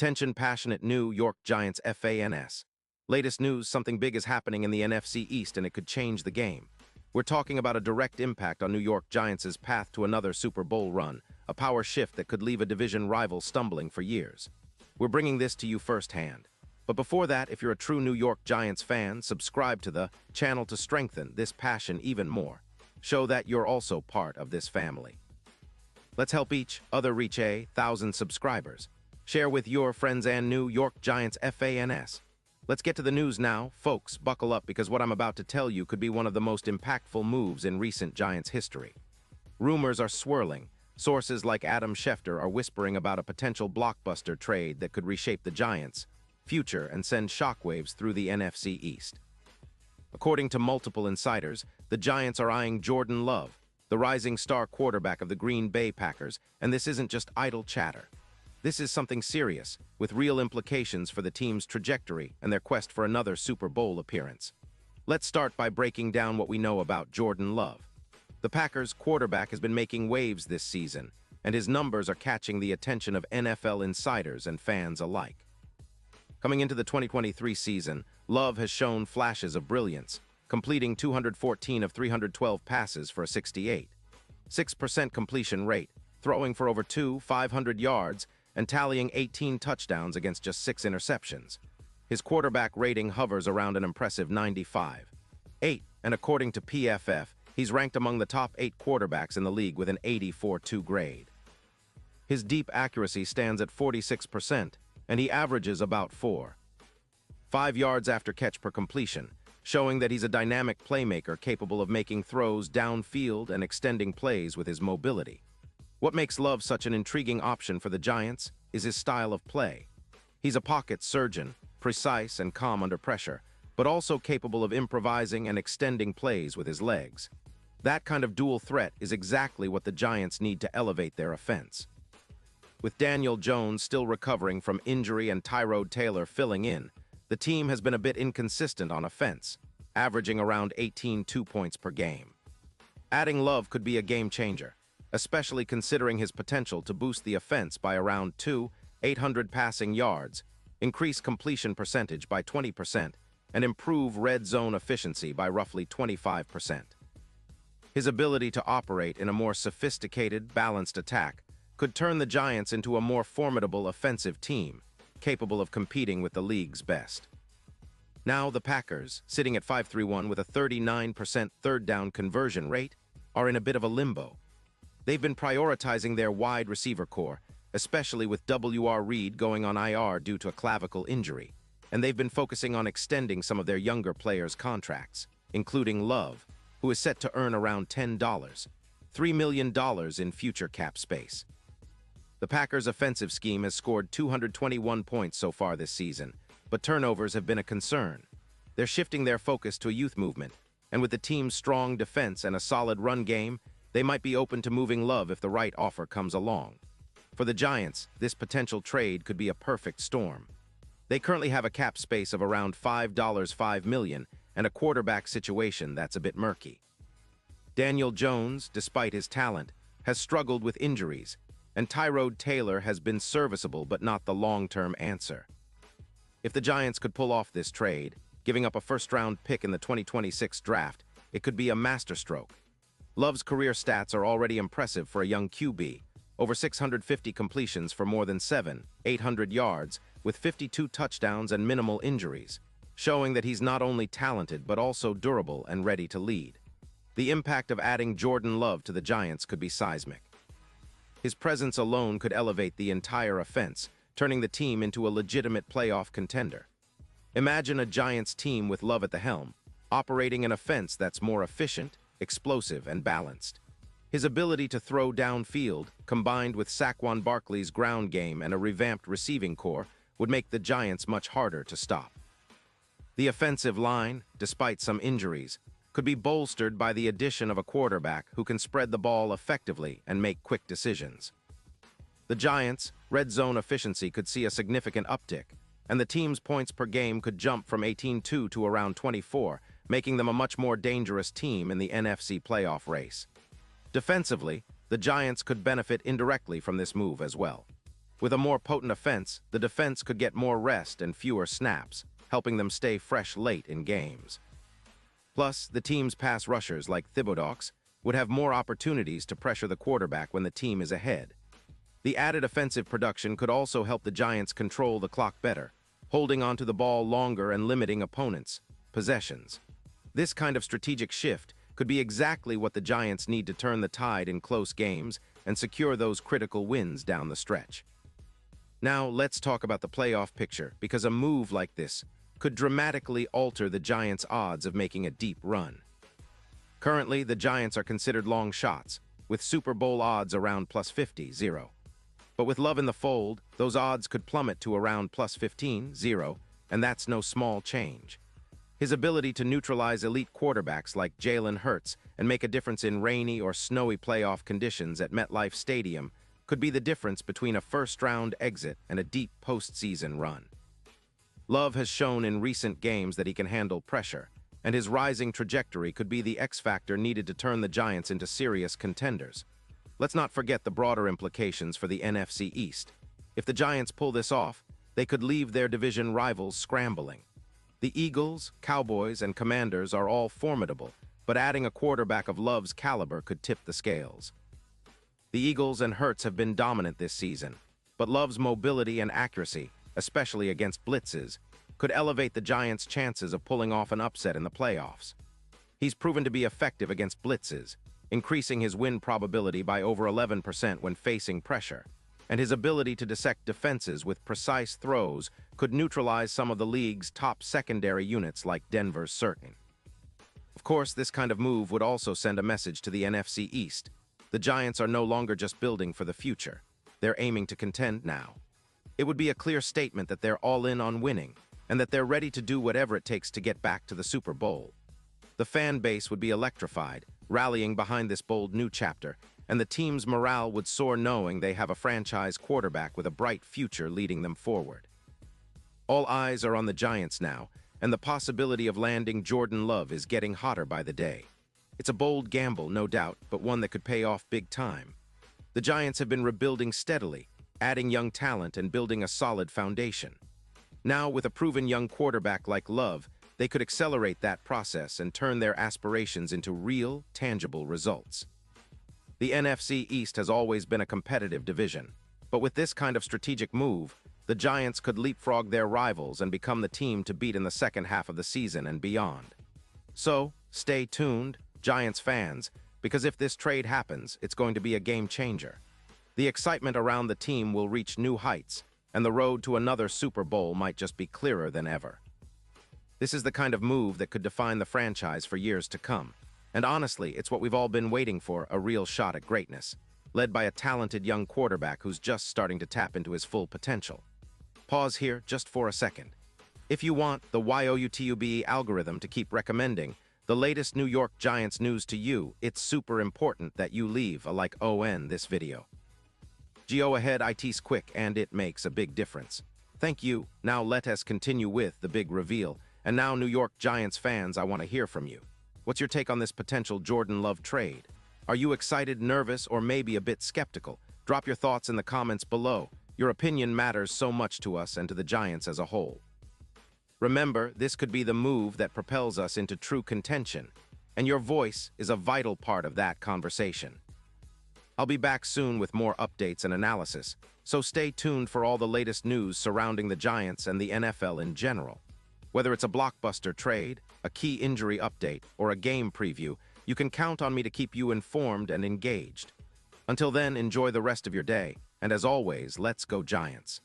Attention passionate New York Giants fans. Latest news, something big is happening in the NFC East and it could change the game. We're talking about a direct impact on New York Giants' path to another Super Bowl run, a power shift that could leave a division rival stumbling for years. We're bringing this to you firsthand. But before that, if you're a true New York Giants fan, subscribe to the channel to strengthen this passion even more. Show that you're also part of this family. Let's help each other reach 1,000 subscribers. Share with your friends and New York Giants fans. Let's get to the news now. Folks, buckle up because what I'm about to tell you could be one of the most impactful moves in recent Giants history. Rumors are swirling. Sources like Adam Schefter are whispering about a potential blockbuster trade that could reshape the Giants' future and send shockwaves through the NFC East. According to multiple insiders, the Giants are eyeing Jordan Love, the rising star quarterback of the Green Bay Packers, and this isn't just idle chatter. This is something serious, with real implications for the team's trajectory and their quest for another Super Bowl appearance. Let's start by breaking down what we know about Jordan Love. The Packers' quarterback has been making waves this season, and his numbers are catching the attention of NFL insiders and fans alike. Coming into the 2023 season, Love has shown flashes of brilliance, completing 214 of 312 passes for a 68.6% completion rate, throwing for over 500 yards, and tallying 18 touchdowns against just 6 interceptions. His quarterback rating hovers around an impressive 95.8, and according to PFF, he's ranked among the top 8 quarterbacks in the league with an 84.2 grade. His deep accuracy stands at 46%, and he averages about 4.5 yards after catch per completion, showing that he's a dynamic playmaker capable of making throws downfield and extending plays with his mobility. What makes Love such an intriguing option for the Giants is his style of play. He's a pocket surgeon, precise and calm under pressure, but also capable of improvising and extending plays with his legs. That kind of dual threat is exactly what the Giants need to elevate their offense. With Daniel Jones still recovering from injury and Tyrod Taylor filling in, the team has been a bit inconsistent on offense, averaging around 18 points per game. Adding Love could be a game changer, especially considering his potential to boost the offense by around 800 passing yards, increase completion percentage by 20%, and improve red zone efficiency by roughly 25%. His ability to operate in a more sophisticated, balanced attack could turn the Giants into a more formidable offensive team, capable of competing with the league's best. Now the Packers, sitting at 5-3-1 with a 39% third down conversion rate, are in a bit of a limbo. They've been prioritizing their wide receiver core, especially with W.R. Reed going on IR due to a clavicle injury, and they've been focusing on extending some of their younger players' contracts, including Love, who is set to earn around $3 million in future cap space. The Packers' offensive scheme has scored 221 points so far this season, but turnovers have been a concern. They're shifting their focus to a youth movement, and with the team's strong defense and a solid run game, they might be open to moving Love if the right offer comes along. For the Giants, this potential trade could be a perfect storm. They currently have a cap space of around $5 million and a quarterback situation that's a bit murky. Daniel Jones, despite his talent, has struggled with injuries, and Tyrod Taylor has been serviceable but not the long-term answer. If the Giants could pull off this trade, giving up a first-round pick in the 2026 draft, it could be a masterstroke. Love's career stats are already impressive for a young QB, over 650 completions for more than 800 yards, with 52 touchdowns and minimal injuries, showing that he's not only talented but also durable and ready to lead. The impact of adding Jordan Love to the Giants could be seismic. His presence alone could elevate the entire offense, turning the team into a legitimate playoff contender. Imagine a Giants team with Love at the helm, operating an offense that's more efficient, explosive, and balanced. His ability to throw downfield, combined with Saquon Barkley's ground game and a revamped receiving core, would make the Giants much harder to stop. The offensive line, despite some injuries, could be bolstered by the addition of a quarterback who can spread the ball effectively and make quick decisions. The Giants' red zone efficiency could see a significant uptick, and the team's points per game could jump from 18-2 to around 24, making them a much more dangerous team in the NFC playoff race. Defensively, the Giants could benefit indirectly from this move as well. With a more potent offense, the defense could get more rest and fewer snaps, helping them stay fresh late in games. Plus, the team's pass rushers like Thibodeaux would have more opportunities to pressure the quarterback when the team is ahead. The added offensive production could also help the Giants control the clock better, holding onto the ball longer and limiting opponents' possessions. This kind of strategic shift could be exactly what the Giants need to turn the tide in close games and secure those critical wins down the stretch. Now, let's talk about the playoff picture, because a move like this could dramatically alter the Giants' odds of making a deep run. Currently, the Giants are considered long shots, with Super Bowl odds around plus 50-0. But with Love in the fold, those odds could plummet to around plus 15-0, and that's no small change. His ability to neutralize elite quarterbacks like Jalen Hurts and make a difference in rainy or snowy playoff conditions at MetLife Stadium could be the difference between a first-round exit and a deep postseason run. Love has shown in recent games that he can handle pressure, and his rising trajectory could be the X-factor needed to turn the Giants into serious contenders. Let's not forget the broader implications for the NFC East. If the Giants pull this off, they could leave their division rivals scrambling. The Eagles, Cowboys, and Commanders are all formidable, but adding a quarterback of Love's caliber could tip the scales. The Eagles and Hurts have been dominant this season, but Love's mobility and accuracy, especially against blitzes, could elevate the Giants' chances of pulling off an upset in the playoffs. He's proven to be effective against blitzes, increasing his win probability by over 11% when facing pressure, and his ability to dissect defenses with precise throws could neutralize some of the league's top secondary units like Denver's Surtain. Of course, this kind of move would also send a message to the NFC East. The Giants are no longer just building for the future. They're aiming to contend now. It would be a clear statement that they're all in on winning, and that they're ready to do whatever it takes to get back to the Super Bowl. The fan base would be electrified, rallying behind this bold new chapter, and the team's morale would soar knowing they have a franchise quarterback with a bright future leading them forward. All eyes are on the Giants now, and the possibility of landing Jordan Love is getting hotter by the day. It's a bold gamble, no doubt, but one that could pay off big time. The Giants have been rebuilding steadily, adding young talent and building a solid foundation. Now, with a proven young quarterback like Love, they could accelerate that process and turn their aspirations into real, tangible results. The NFC East has always been a competitive division, but with this kind of strategic move, the Giants could leapfrog their rivals and become the team to beat in the second half of the season and beyond. So, stay tuned, Giants fans, because if this trade happens, it's going to be a game changer. The excitement around the team will reach new heights, and the road to another Super Bowl might just be clearer than ever. This is the kind of move that could define the franchise for years to come. And honestly, it's what we've all been waiting for, a real shot at greatness, led by a talented young quarterback who's just starting to tap into his full potential. Pause here just for a second. If you want the YouTube algorithm to keep recommending the latest New York Giants news to you, it's super important that you leave a like on this video. Go ahead, it's quick and it makes a big difference. Thank you. Now let us continue with the big reveal. And now, New York Giants fans, I want to hear from you. What's your take on this potential Jordan Love trade? Are you excited, nervous, or maybe a bit skeptical? Drop your thoughts in the comments below. Your opinion matters so much to us and to the Giants as a whole. Remember, this could be the move that propels us into true contention, and your voice is a vital part of that conversation. I'll be back soon with more updates and analysis, so stay tuned for all the latest news surrounding the Giants and the NFL in general. Whether it's a blockbuster trade, a key injury update, or a game preview, you can count on me to keep you informed and engaged. Until then, enjoy the rest of your day, and as always, let's go Giants.